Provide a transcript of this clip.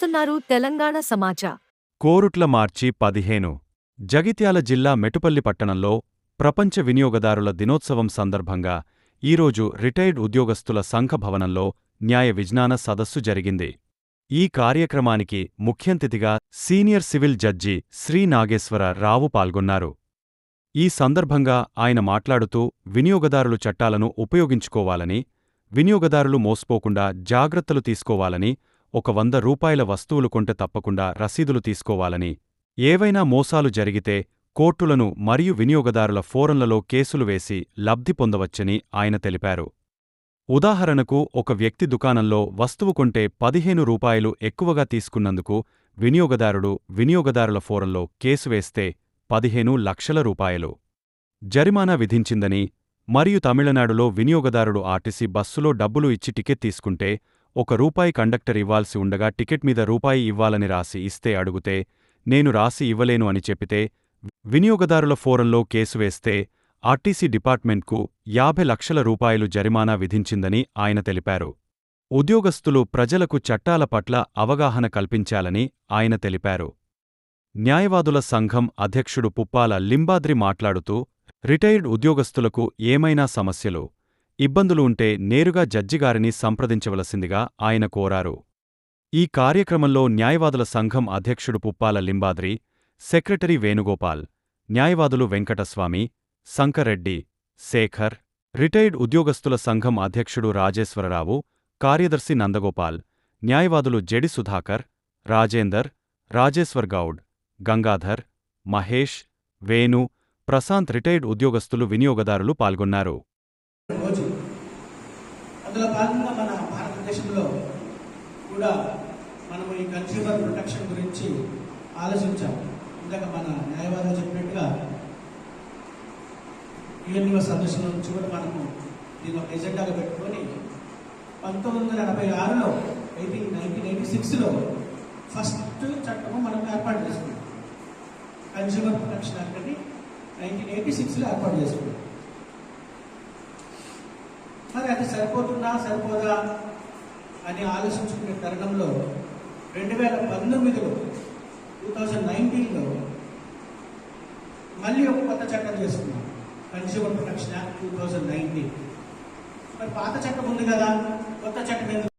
చూస్తున్నారు తెలంగాణ సమాచార్. కోరుట్ల మార్చి 15 జగిత్యాల జిల్లా మెటుపల్లి పట్టణంలో ప్రపంచ వినియోగదారుల దినోత్సవం సందర్భంగా ఈరోజు రిటైర్డ్ ఉద్యోగస్తుల సంఘ భవనంలో న్యాయ విజ్ఞాన సదస్సు జరిగింది. ఈ కార్యక్రమానికి ముఖ్యంతిథిగా senior civil judge Shri Nageswara Rao పాల్గొన్నారు. ఈ సందర్భంగా ఆయన మాట్లాడుతూ వినియోగదారులు చట్టాలను ఉపయోగించుకోవాలని, వినియోగదారులు మోసపోకుండా జాగ్రత్తలు తీసుకోవాలని, ఒక ₹100 వస్తువులు కొంటే తప్పకుండా రసీదులు తీసుకోవాలని, ఏవైనా మోసాలు జరిగితే కోర్టులను మరియు వినియోగదారుల ఫోరంలలో కేసులు వేసి లబ్ధి పొందవచ్చని ఆయన తెలిపారు. ఉదాహరణకు ఒక వ్యక్తి దుకాణంలో వస్తువు కొంటే ₹15 ఎక్కువగా తీసుకున్నందుకు వినియోగదారుడు వినియోగదారుల ఫోరంలో కేసు వేస్తే 15 లక్షల రూపాయలు జరిమానా విధించిందని, మరియు తమిళనాడులో వినియోగదారుడు ఆర్టీసీ బస్సులో డబ్బులు ఇచ్చి టికెట్ తీసుకుంటే ₹1 కండక్టర్ ఇవ్వాల్సి ఉండగా టికెట్ మీద రూపాయి ఇవ్వాలని రాసి ఇస్తే అడుగుతే నేను రాసి ఇవ్వలేను అని చెప్పితే వినియోగదారుల ఫోరంలో కేసు వేస్తే ఆర్టీసీ డిపార్ట్మెంట్కు 50 లక్షల రూపాయలు జరిమానా విధించిందని ఆయన తెలిపారు. ఉద్యోగస్తులు ప్రజలకు చట్టాల పట్ల అవగాహన కల్పించాలని ఆయన తెలిపారు. న్యాయవాదుల సంఘం అధ్యక్షుడు పుప్పాల లింబాద్రి మాట్లాడుతూ రిటైర్డ్ ఉద్యోగస్తులకు ఏమైనా సమస్యలు, ఇబ్బందులు ఉంటే నేరుగా జడ్జిగారిని సంప్రదించవలసిందిగా ఆయన కోరారు. ఈ కార్యక్రమంలో న్యాయవాదుల సంఘం అధ్యక్షుడు పుప్పాల లింబాద్రి, సెక్రటరీ వేణుగోపాల్, న్యాయవాదులు వెంకటస్వామి, శంకర్రెడ్డి, శేఖర్, రిటైర్డ్ ఉద్యోగస్తుల సంఘం అధ్యక్షుడు రాజేశ్వరరావు, కార్యదర్శి నందగోపాల్, న్యాయవాదులు జెడి సుధాకర్, రాజేందర్, రాజేశ్వర్ గౌడ్, గంగాధర్, మహేష్, వేణు, ప్రశాంత్ రిటైర్డ్ ఉద్యోగస్తులు వినియోగదారులు పాల్గొన్నారు. అందులో భాగంగా మన భారతదేశంలో కూడా మనము ఈ కన్స్యూమర్ ప్రొటెక్షన్ గురించి ఆలోచించాం. ఇందాక మన న్యాయవాదులు చెప్పినట్టుగా యుఎన్ఓ సదస్సుల నుంచి కూడా మనము దీని ఒక ఎజెండాగా పెట్టుకొని 1986లో 1986లో ఫస్ట్ చట్టము మనం ఏర్పాటు చేసుకున్నాం. కన్స్యూమర్ ప్రొటెక్షన్ యాక్ట్ అని 1986లో ఏర్పాటు చేసుకున్నాం. మరి అది సరిపోతుందా సరిపోదా అని ఆలోచించుకునే తరుణంలో 2019లో 2019లో మళ్ళీ ఒక కొత్త చట్టం చేసుకున్నాం, కన్స్యూమర్ ప్రొటెక్షన్ యాక్ట్ 2019. మరి పాత చట్టం ఉంది కదా, కొత్త చట్టం ఎందుకు?